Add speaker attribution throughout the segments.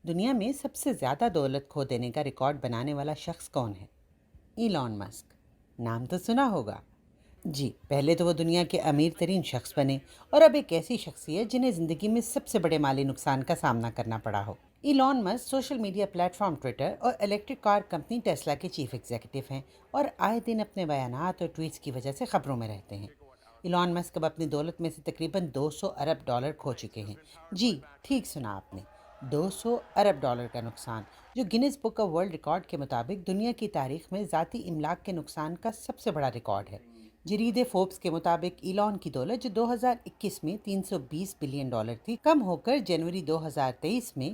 Speaker 1: دنیا میں سب سے زیادہ دولت کھو دینے کا ریکارڈ بنانے والا شخص کون ہے؟ ایلان مسک۔ نام تو سنا ہوگا۔ جی، پہلے تو وہ دنیا کے امیر ترین شخص بنے اور اب ایک ایسی شخصیت جنہیں زندگی میں سب سے بڑے مالی نقصان کا سامنا کرنا پڑا ہو۔ Elon Musk social media platform Twitter اور الیکٹرک کار کمپنی ٹیسلا کے چیف ایگزیکٹو ہیں اور آئے دن اپنے بیانات اور ٹویٹس کی وجہ سے خبروں میں رہتے ہیں۔ ایلان مسک اب اپنی دولت میں سے تقریباً $200 ارب کھو چکے ہیں۔ جی، ٹھیک سنا آپ نے، $200 ارب کا نقصان، جو gains book of world record کے مطابق دنیا کی تاریخ میں ذاتی املاک کے نقصان کا سب سے بڑا ریکارڈ ہے۔ جرید فوربس کے مطابق ایلان کی دولت، جو 2021 میں $320 بلین تھی، کم ہو کر جنوری 2023 میں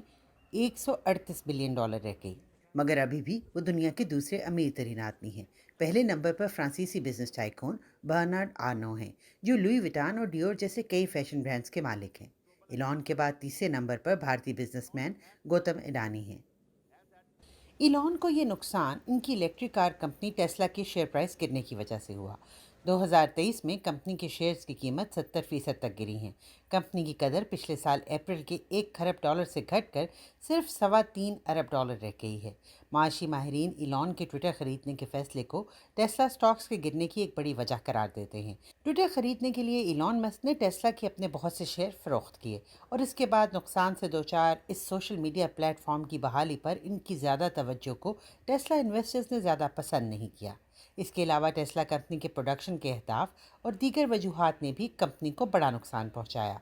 Speaker 1: $138 بلین رہ گئی، مگر ابھی بھی وہ دنیا کے دوسرے امیر ترین آدمی ہیں۔ پہلے نمبر پر فرانسیسی بزنس ٹائکون برنارڈ آرنو ہیں، جو لوئی وٹان اور ڈیور جیسے کئی فیشن برانڈز کے مالک ہیں۔ ایلان کے بعد تیسرے نمبر پر بھارتی بزنس مین گوتم اڈانی ہیں۔ ایلان کو یہ نقصان ان کی الیکٹرک کار کمپنی ٹیسلا کی شیئر پرائس گرنے کی وجہ سے ہوا۔ 2023 میں کمپنی کے شیئرز کی قیمت 70% تک گری ہیں۔ کمپنی کی قدر پچھلے سال اپریل کے $1 کھرب سے گھٹ کر صرف $3.25 ارب رہ گئی ہے۔ معاشی ماہرین ایلان کے ٹویٹر خریدنے کے فیصلے کو ٹیسلا سٹاکس کے گرنے کی ایک بڑی وجہ قرار دیتے ہیں۔ ٹویٹر خریدنے کے لیے ایلان مسک نے ٹیسلا کے اپنے بہت سے شیئر فروخت کیے اور اس کے بعد نقصان سے دوچار اس سوشل میڈیا پلیٹ فارم کی بحالی پر ان کی زیادہ توجہ کو ٹیسلا انویسٹرز نے زیادہ پسند نہیں کیا۔ اس کے علاوہ ٹیسلا کمپنی کے پروڈکشن کے اہداف اور دیگر وجوہات نے بھی کمپنی کو بڑا نقصان پہنچایا،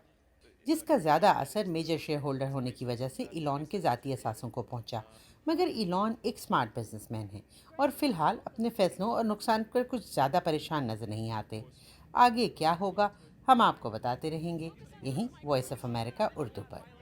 Speaker 1: جس کا زیادہ اثر میجر شیئر ہولڈر ہونے کی وجہ سے ایلان کے ذاتی اثاثوں کو پہنچا۔ مگر ایلان ایک سمارٹ بزنس مین ہیں اور فی الحال اپنے فیصلوں اور نقصان پر کچھ زیادہ پریشان نظر نہیں آتے۔ آگے کیا ہوگا ہم آپ کو بتاتے رہیں گے، یہیں voice of America Urdu per.